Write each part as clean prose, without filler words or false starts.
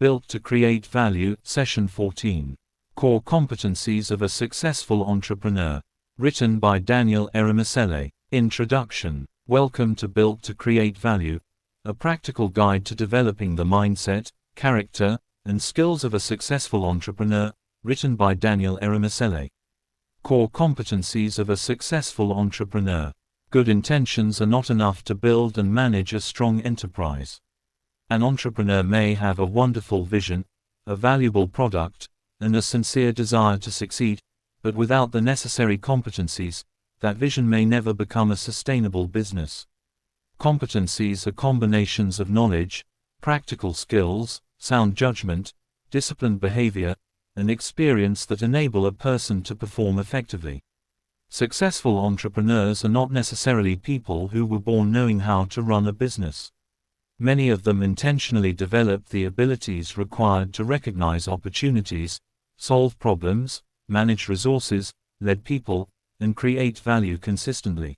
Built to Create Value, Session 14. Core Competencies of a Successful Entrepreneur. Written by Daniel Eremisele. Introduction. Welcome to Built to Create Value, a practical guide to developing the mindset, character, and skills of a successful entrepreneur, written by Daniel Eremisele. Core Competencies of a Successful Entrepreneur. Good intentions are not enough to build and manage a strong enterprise. An entrepreneur may have a wonderful vision, a valuable product, and a sincere desire to succeed, but without the necessary competencies, that vision may never become a sustainable business. Competencies are combinations of knowledge, practical skills, sound judgment, disciplined behavior, and experience that enable a person to perform effectively. Successful entrepreneurs are not necessarily people who were born knowing how to run a business. Many of them intentionally develop the abilities required to recognize opportunities, solve problems, manage resources, lead people, and create value consistently.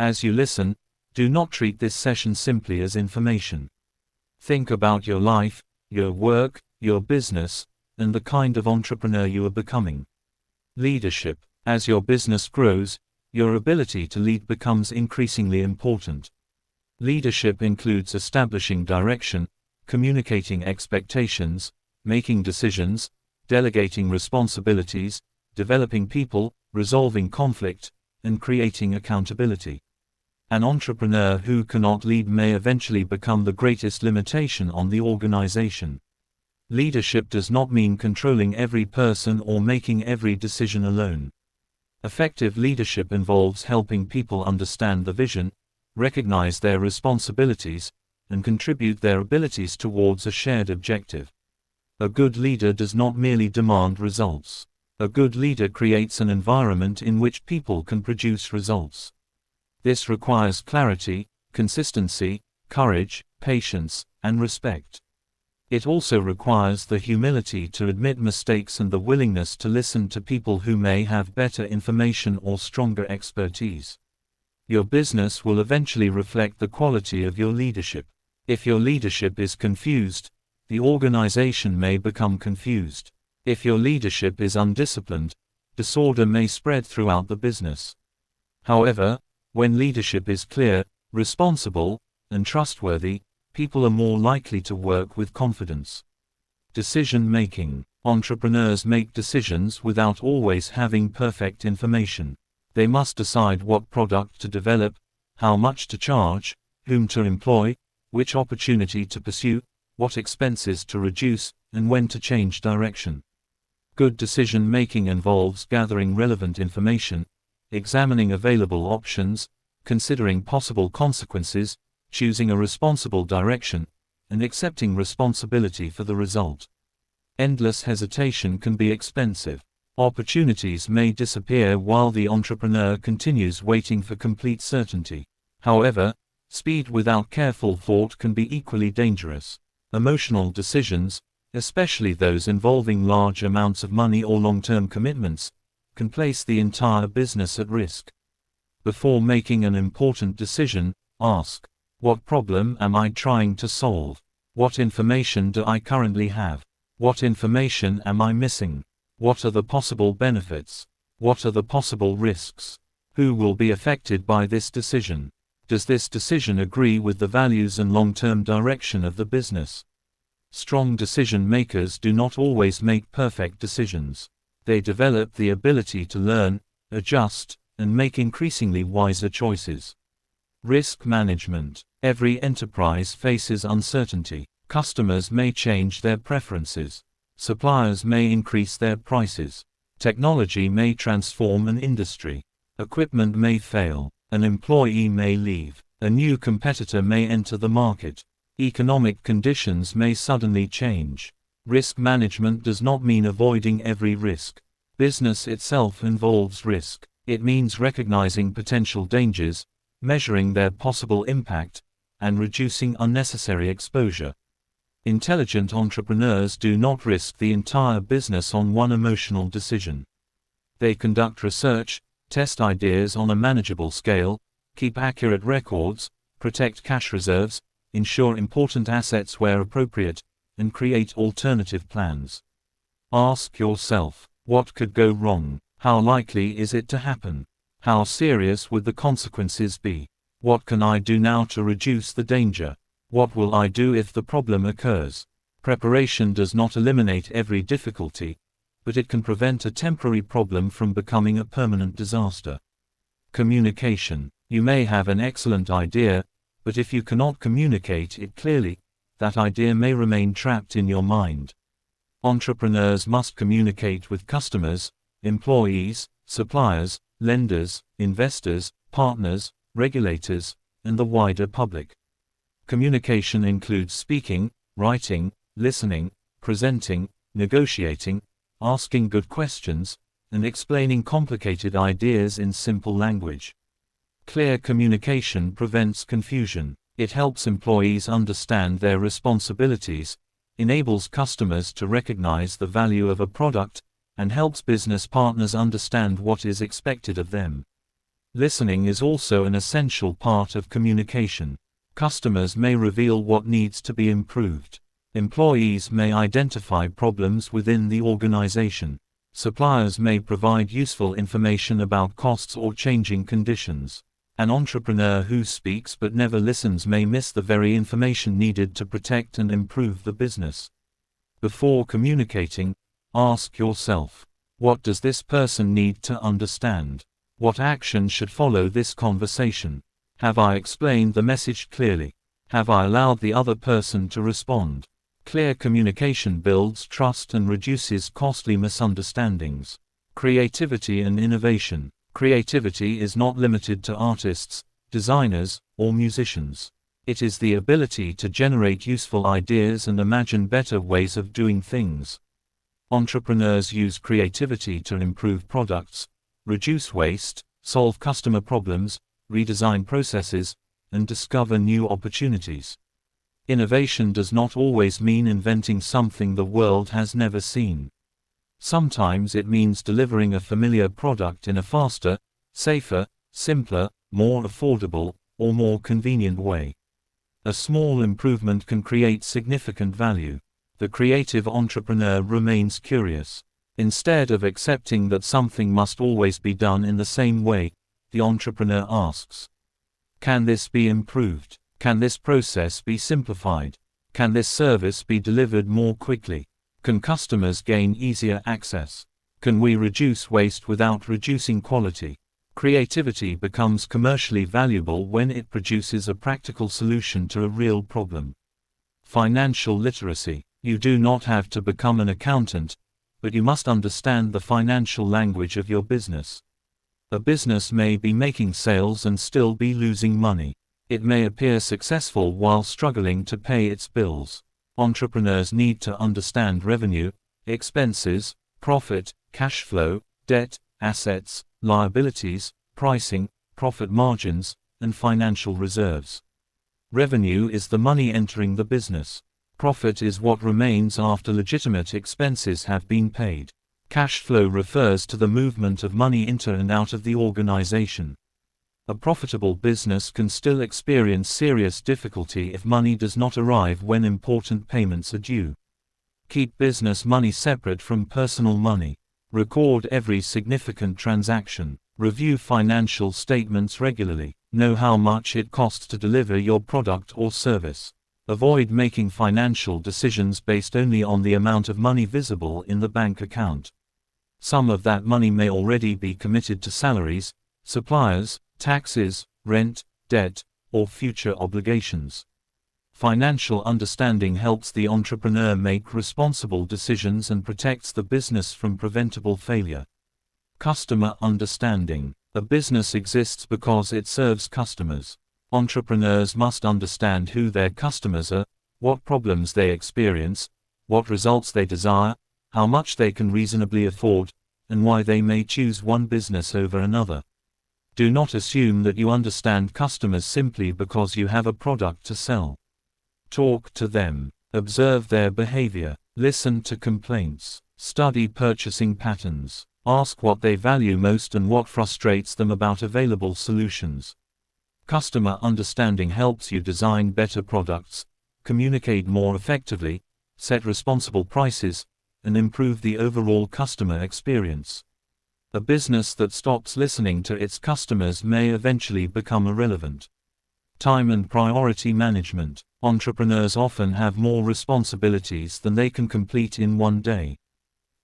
As you listen, do not treat this session simply as information. Think about your life, your work, your business, and the kind of entrepreneur you are becoming. Leadership. As your business grows, your ability to lead becomes increasingly important. Leadership includes establishing direction, communicating expectations, making decisions, delegating responsibilities, developing people, resolving conflict, and creating accountability. An entrepreneur who cannot lead may eventually become the greatest limitation on the organization. Leadership does not mean controlling every person or making every decision alone. Effective leadership involves helping people understand the vision, recognize their responsibilities, and contribute their abilities towards a shared objective. A good leader does not merely demand results. A good leader creates an environment in which people can produce results. This requires clarity, consistency, courage, patience, and respect. It also requires the humility to admit mistakes and the willingness to listen to people who may have better information or stronger expertise. Your business will eventually reflect the quality of your leadership. If your leadership is confused, the organization may become confused. If your leadership is undisciplined, disorder may spread throughout the business. However, when leadership is clear, responsible, and trustworthy, people are more likely to work with confidence. Decision-making. Entrepreneurs make decisions without always having perfect information. They must decide what product to develop, how much to charge, whom to employ, which opportunity to pursue, what expenses to reduce, and when to change direction. Good decision-making involves gathering relevant information, examining available options, considering possible consequences, choosing a responsible direction, and accepting responsibility for the result. Endless hesitation can be expensive. Opportunities may disappear while the entrepreneur continues waiting for complete certainty. However, speed without careful thought can be equally dangerous. Emotional decisions, especially those involving large amounts of money or long-term commitments, can place the entire business at risk. Before making an important decision, ask, what problem am I trying to solve? What information do I currently have? What information am I missing? What are the possible benefits? What are the possible risks? Who will be affected by this decision? Does this decision agree with the values and long-term direction of the business? Strong decision makers do not always make perfect decisions. They develop the ability to learn, adjust, and make increasingly wiser choices. Risk management. Every enterprise faces uncertainty. Customers may change their preferences. Suppliers may increase their prices. Technology may transform an industry. Equipment may fail. An employee may leave. A new competitor may enter the market. Economic conditions may suddenly change. Risk management does not mean avoiding every risk. Business itself involves risk. It means recognizing potential dangers, measuring their possible impact, and reducing unnecessary exposure. Intelligent entrepreneurs do not risk the entire business on one emotional decision. They conduct research, test ideas on a manageable scale, keep accurate records, protect cash reserves, ensure important assets where appropriate, and create alternative plans. Ask yourself, what could go wrong? How likely is it to happen? How serious would the consequences be? What can I do now to reduce the danger? What will I do if the problem occurs? Preparation does not eliminate every difficulty, but it can prevent a temporary problem from becoming a permanent disaster. Communication. You may have an excellent idea, but if you cannot communicate it clearly, that idea may remain trapped in your mind. Entrepreneurs must communicate with customers, employees, suppliers, lenders, investors, partners, regulators, and the wider public. Communication includes speaking, writing, listening, presenting, negotiating, asking good questions, and explaining complicated ideas in simple language. Clear communication prevents confusion. It helps employees understand their responsibilities, enables customers to recognize the value of a product, and helps business partners understand what is expected of them. Listening is also an essential part of communication. Customers may reveal what needs to be improved. Employees may identify problems within the organization. Suppliers may provide useful information about costs or changing conditions. An entrepreneur who speaks but never listens may miss the very information needed to protect and improve the business. Before communicating, ask yourself, what does this person need to understand? What action should follow this conversation? Have I explained the message clearly? Have I allowed the other person to respond? Clear communication builds trust and reduces costly misunderstandings. Creativity and innovation. Creativity is not limited to artists, designers, or musicians. It is the ability to generate useful ideas and imagine better ways of doing things. Entrepreneurs use creativity to improve products, reduce waste, solve customer problems, redesign processes, and discover new opportunities. Innovation does not always mean inventing something the world has never seen. Sometimes it means delivering a familiar product in a faster, safer, simpler, more affordable, or more convenient way. A small improvement can create significant value. The creative entrepreneur remains curious. Instead of accepting that something must always be done in the same way, the entrepreneur asks, can this be improved? Can this process be simplified? Can this service be delivered more quickly? Can customers gain easier access? Can we reduce waste without reducing quality? Creativity becomes commercially valuable when it produces a practical solution to a real problem. Financial literacy. You do not have to become an accountant, but you must understand the financial language of your business. A business may be making sales and still be losing money. It may appear successful while struggling to pay its bills. Entrepreneurs need to understand revenue, expenses, profit, cash flow, debt, assets, liabilities, pricing, profit margins, and financial reserves. Revenue is the money entering the business. Profit is what remains after legitimate expenses have been paid. Cash flow refers to the movement of money into and out of the organization. A profitable business can still experience serious difficulty if money does not arrive when important payments are due. Keep business money separate from personal money. Record every significant transaction. Review financial statements regularly. Know how much it costs to deliver your product or service. Avoid making financial decisions based only on the amount of money visible in the bank account. Some of that money may already be committed to salaries, suppliers, taxes, rent, debt, or future obligations. Financial understanding helps the entrepreneur make responsible decisions and protects the business from preventable failure. Customer understanding. A business exists because it serves customers. Entrepreneurs must understand who their customers are, what problems they experience, what results they desire, how much they can reasonably afford, and why they may choose one business over another. Do not assume that you understand customers simply because you have a product to sell. Talk to them. Observe their behavior. Listen to complaints. Study purchasing patterns. Ask what they value most and what frustrates them about available solutions. Customer understanding helps you design better products, communicate more effectively, set responsible prices, and improve the overall customer experience. A business that stops listening to its customers may eventually become irrelevant. Time and priority management. Entrepreneurs often have more responsibilities than they can complete in one day.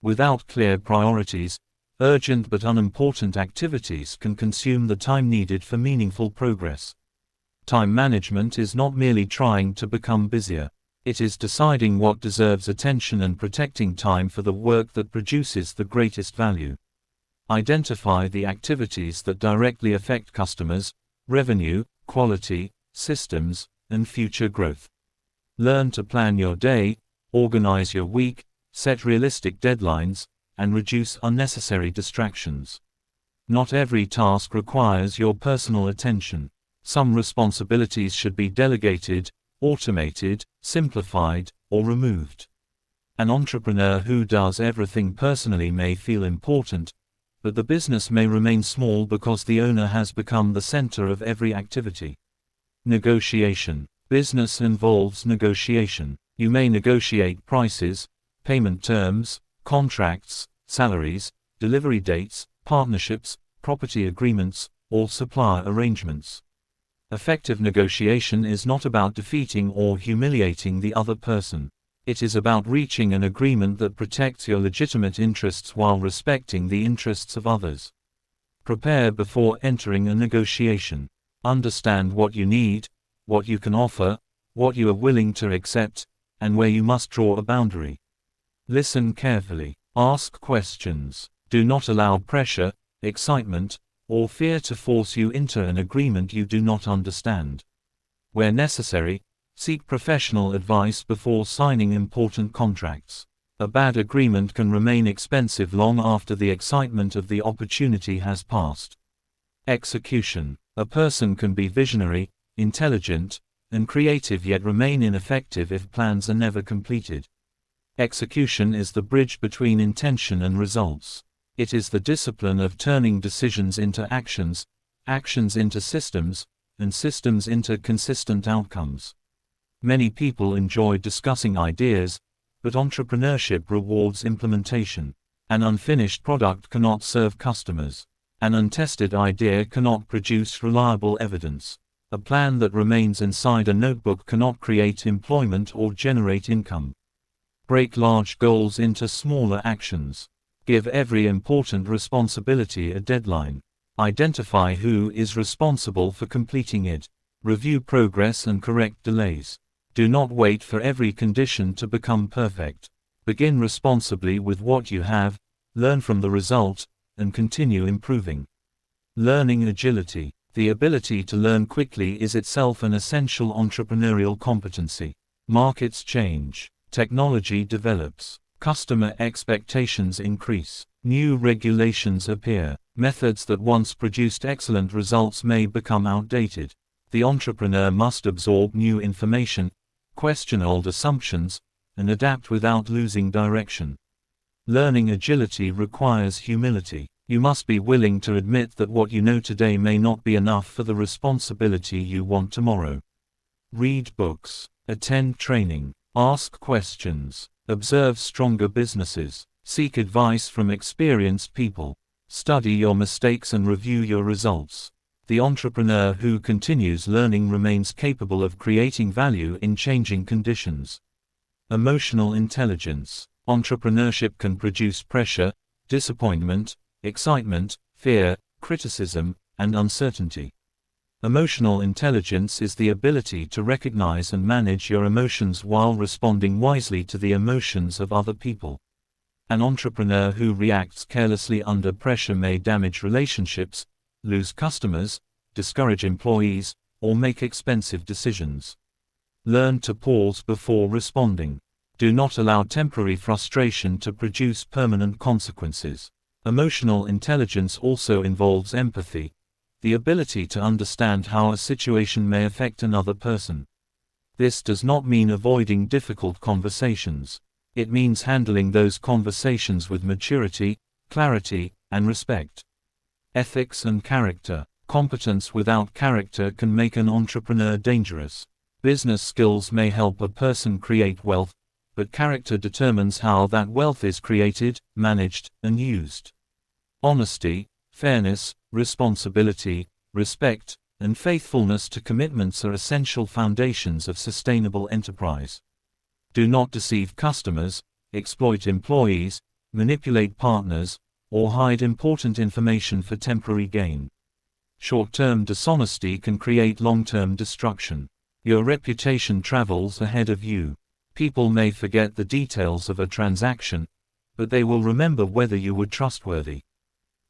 Without clear priorities, urgent but unimportant activities can consume the time needed for meaningful progress. Time management is not merely trying to become busier. It is deciding what deserves attention and protecting time for the work that produces the greatest value. Identify the activities that directly affect customers, revenue, quality, systems, and future growth. Learn to plan your day, organize your week, set realistic deadlines, and reduce unnecessary distractions. Not every task requires your personal attention. Some responsibilities should be delegated, automated, simplified, or removed. An entrepreneur who does everything personally may feel important, but the business may remain small because the owner has become the center of every activity. Negotiation. Business involves negotiation. You may negotiate prices, payment terms, contracts, salaries, delivery dates, partnerships, property agreements, or supplier arrangements. Effective negotiation is not about defeating or humiliating the other person. It is about reaching an agreement that protects your legitimate interests while respecting the interests of others. Prepare before entering a negotiation. Understand what you need, what you can offer, what you are willing to accept, and where you must draw a boundary. Listen carefully. Ask questions. Do not allow pressure, excitement, or fear to force you into an agreement you do not understand. Where necessary, seek professional advice before signing important contracts. A bad agreement can remain expensive long after the excitement of the opportunity has passed. Execution. A person can be visionary, intelligent, and creative yet remain ineffective if plans are never completed. Execution is the bridge between intention and results. It is the discipline of turning decisions into actions, actions into systems, and systems into consistent outcomes. Many people enjoy discussing ideas, but entrepreneurship rewards implementation. An unfinished product cannot serve customers. An untested idea cannot produce reliable evidence. A plan that remains inside a notebook cannot create employment or generate income. Break large goals into smaller actions. Give every important responsibility a deadline. Identify who is responsible for completing it. Review progress and correct delays. Do not wait for every condition to become perfect. Begin responsibly with what you have, learn from the result, and continue improving. Learning agility. The ability to learn quickly is itself an essential entrepreneurial competency. Markets change. Technology develops. Customer expectations increase. New regulations appear. Methods that once produced excellent results may become outdated. The entrepreneur must absorb new information, question old assumptions, and adapt without losing direction. Learning agility requires humility. You must be willing to admit that what you know today may not be enough for the responsibility you want tomorrow. Read books. Attend training. Ask questions. Observe stronger businesses. Seek advice from experienced people. Study your mistakes and review your results. The entrepreneur who continues learning remains capable of creating value in changing conditions. Emotional intelligence. Entrepreneurship can produce pressure, disappointment, excitement, fear, criticism, and uncertainty. Emotional intelligence is the ability to recognize and manage your emotions while responding wisely to the emotions of other people. An entrepreneur who reacts carelessly under pressure may damage relationships, lose customers, discourage employees, or make expensive decisions. Learn to pause before responding. Do not allow temporary frustration to produce permanent consequences. Emotional intelligence also involves empathy, the ability to understand how a situation may affect another person. This does not mean avoiding difficult conversations. It means handling those conversations with maturity, clarity, and respect. Ethics and character. Competence without character can make an entrepreneur dangerous. Business skills may help a person create wealth, but character determines how that wealth is created, managed, and used. Honesty, fairness, responsibility, respect, and faithfulness to commitments are essential foundations of sustainable enterprise. Do not deceive customers, exploit employees, manipulate partners, or hide important information for temporary gain. Short-term dishonesty can create long-term destruction. Your reputation travels ahead of you. People may forget the details of a transaction, but they will remember whether you were trustworthy.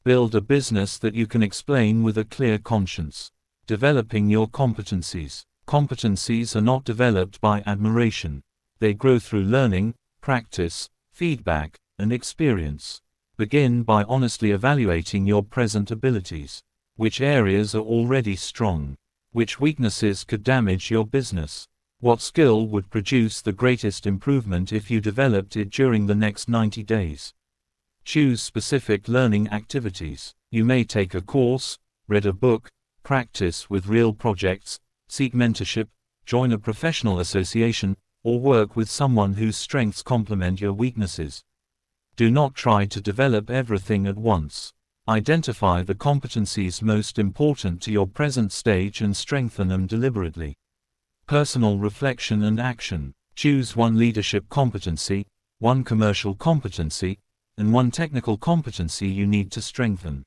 Build a business that you can explain with a clear conscience. Developing your competencies. Competencies are not developed by admiration. They grow through learning, practice, feedback, and experience. Begin by honestly evaluating your present abilities. Which areas are already strong? Which weaknesses could damage your business? What skill would produce the greatest improvement if you developed it during the next 90 days? Choose specific learning activities. You may take a course, read a book, practice with real projects, seek mentorship, join a professional association, or work with someone whose strengths complement your weaknesses. Do not try to develop everything at once. Identify the competencies most important to your present stage and strengthen them deliberately. Personal reflection and action. Choose one leadership competency, one commercial competency, and one technical competency you need to strengthen.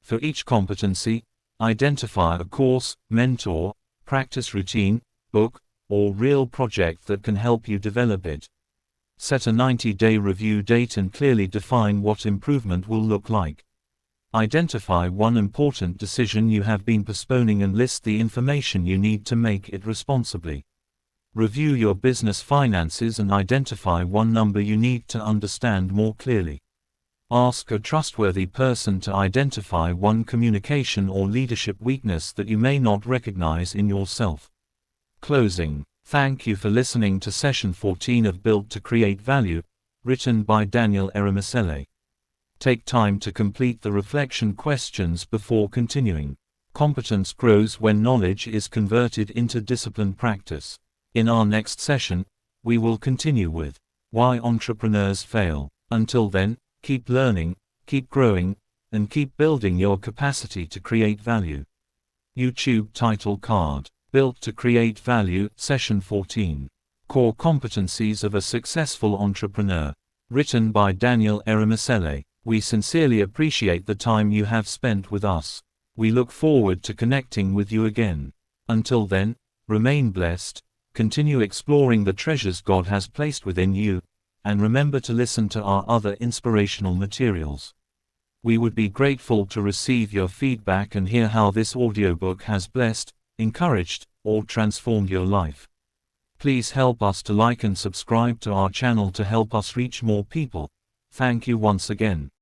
For each competency, identify a course, mentor, practice routine, book, or real project that can help you develop it. Set a 90-day review date and clearly define what improvement will look like. Identify one important decision you have been postponing and list the information you need to make it responsibly. Review your business finances and identify one number you need to understand more clearly. Ask a trustworthy person to identify one communication or leadership weakness that you may not recognize in yourself. Closing. Thank you for listening to Session 14 of Built to Create Value, written by Daniel Erimesele. Take time to complete the reflection questions before continuing. Competence grows when knowledge is converted into disciplined practice. In our next session, we will continue with Why Entrepreneurs Fail. Until then, keep learning, keep growing, and keep building your capacity to create value. YouTube title card. Built to Create Value, Session 14. Core Competencies of a Successful Entrepreneur. Written by Daniel Erimesele. We sincerely appreciate the time you have spent with us. We look forward to connecting with you again. Until then, remain blessed, continue exploring the treasures God has placed within you, and remember to listen to our other inspirational materials. We would be grateful to receive your feedback and hear how this audiobook has blessed, encouraged, or transformed your life. Please help us to like and subscribe to our channel to help us reach more people. Thank you once again.